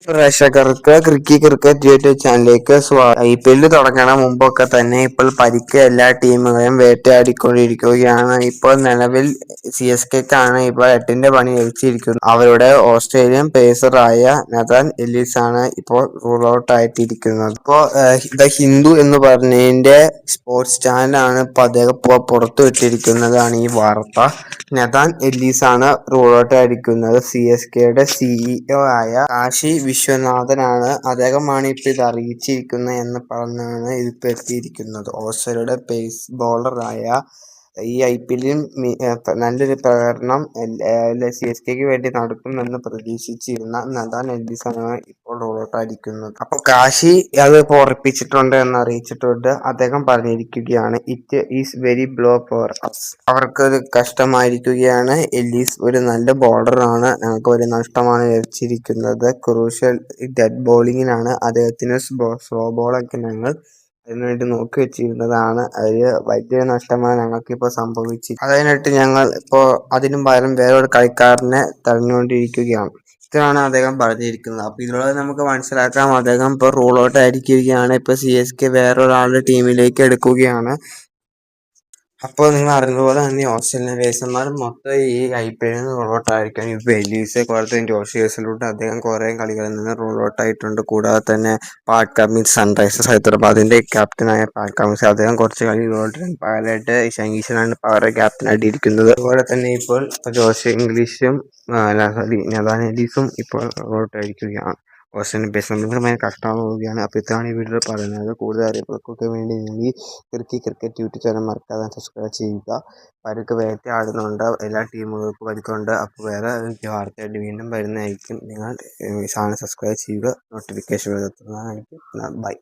പ്രേക്ഷകർക്ക് cricket YouTube ചാനലിലേക്ക് IPL തുടങ്ങണ മുമ്പൊക്കെ തന്നെ ഇപ്പോൾ പരിക്ക് എല്ലാ ടീമുകളെയും വേട്ടയാടിക്കൊണ്ടിരിക്കുകയാണ്. ഇപ്പോൾ നിലവിൽ CSKക്കാണ് ഇപ്പോൾ 8ന്റെ പണി ലഭിച്ചിരിക്കുന്നത്. അവരുടെ ഓസ്ട്രേലിയൻ പേസറായ നഥാൻ എല്ലിസ് ആണ് ഇപ്പോൾ റൂൾ ഔട്ട് ആയിട്ടിരിക്കുന്നത്. ഇപ്പോൾ ദ ഹിന്ദു എന്ന് പറഞ്ഞതിന്റെ സ്പോർട്സ് ചാനലാണ് ഇപ്പോൾ അദ്ദേഹം പുറത്തു വിട്ടിരിക്കുന്നതാണ് ഈ വാർത്ത. നഥാൻ എല്ലീസ് ആണ് റൂൾ ഔട്ട് ആയിരിക്കുന്നത്. CSKയുടെ CEO ആയ കാശി വിശ്വനാഥനാണ് അദ്ദേഹമാണ് ഇപ്പോൾ ഇത് അറിയിച്ചിരിക്കുന്നത് എന്ന് പറഞ്ഞാണ് ഇതിപ്പോൾ എത്തിയിരിക്കുന്നത്. ഓസ്ട്രേലിയയുടെ പേസ് ബോളറായ ഈ IPL നല്ലൊരു പ്രകടനം CSKക്ക് വേണ്ടി നടത്തുമെന്ന് പ്രതീക്ഷിച്ചിരുന്ന നഥാൻ എല്ലീസ് ആണ് ഇപ്പോൾ റൂൾ ഔട്ട് ആയിരിക്കുന്നത്. അപ്പോൾ കാശി അത് ഇപ്പോൾ ഉറപ്പിച്ചിട്ടുണ്ട് എന്ന് അറിയിച്ചിട്ടുണ്ട്. അദ്ദേഹം പറഞ്ഞിരിക്കുകയാണ്, it is very blow for us. അവർക്കൊരു കഷ്ടമായിരിക്കുകയാണ്. എല്ലീസ് ഒരു നല്ല ബോളറാണ്, ഞങ്ങൾക്ക് ഒരു നഷ്ടമാണ് ലഭിച്ചിരിക്കുന്നത്. ക്രൂഷ്യൽ ഡെഡ് ബോളിങ്ങിനാണ് അദ്ദേഹത്തിന് സ്ലോ ബോളൊക്കെ ഞങ്ങൾ അതിനുവേണ്ടി നോക്കി വെച്ചിരുന്നതാണ്. വലിയ നഷ്ടമാണ് ഞങ്ങൾക്കിപ്പോൾ സംഭവിച്ചത്. അതിനായിട്ട് ഞങ്ങൾ ഇപ്പോൾ അതിനു പകരം വേറൊരു കളിക്കാരനെ തെരഞ്ഞുകൊണ്ടിരിക്കുകയാണ്. ഇതാണ് അദ്ദേഹം പറഞ്ഞിരിക്കുന്നത്. അപ്പോൾ ഇതിലൂടെ നമുക്ക് മനസ്സിലാക്കാം അദ്ദേഹം ഇപ്പോൾ റൂൾ ഔട്ട് ആയിരിക്കുകയാണ്. ഇപ്പോൾ CSK വേറൊരാളുടെ ടീമിലേക്ക് എടുക്കുകയാണ്. അപ്പോൾ നിങ്ങൾ അറിഞ്ഞതുപോലെ തന്നെ ഓസ്ട്രേലിയൻ പേസർമാർ മൊത്തം ഈ IPL റൂൾ ഔട്ട് ആയിരിക്കും. ഇപ്പോൾ എല്ലീസ് കുറേ ജോഷ് ഹേസൽവുഡ് അദ്ദേഹം കുറേ കളികളിൽ നിന്ന് റൂൾ ഔട്ട് ആയിട്ടുണ്ട്. കൂടാതെ തന്നെ പാറ്റ് കമ്മിൻസ് സൺറൈസേഴ്സ് ഹൈദരാബാദിന്റെ ക്യാപ്റ്റനായ പാറ്റ് കമ്മിൻസ് അദ്ദേഹം കുറച്ച് കളി റൂൾ ഔട്ട് പകരമായിട്ട് ശങ്കീഷനാണ് പകരം ക്യാപ്റ്റനായിട്ട് ഇരിക്കുന്നത്. അതുപോലെ തന്നെ ഇപ്പോൾ ജോഷ് ഇംഗ്ലീഷും നഥാൻ എല്ലീസും ഇപ്പോൾ റൂൾ ഔട്ട് ആയിരിക്കുകയാണ്. ഓസ്ട്രേലിയൻ പേസർമാർ കഷ്ടമാവുകയാണ്. അപ്പോൾ ഇതാണ് ഈ വീഡിയോയിൽ പറയുന്നത്. കൂടുതൽ അറിവുകൾക്കൊക്കെ വേണ്ടി നിങ്ങൾ ഈ ക്രിക്കറ്റ് യൂട്യൂബ് ചാനൽ മറക്കാതെ സബ്സ്ക്രൈബ് ചെയ്യുക. പരിക്ക് വേട്ടയാടുന്നുണ്ട്, എല്ലാ ടീമുകൾക്കും പരിക്കുണ്ട്. അപ്പോൾ വേറെ വാർത്തയായിട്ട് വീണ്ടും വരുന്നതായിരിക്കും. നിങ്ങൾ ചാനൽ സബ്സ്ക്രൈബ് ചെയ്യുക, നോട്ടിഫിക്കേഷൻ വരുത്തുന്നതായിരിക്കും. ബൈ.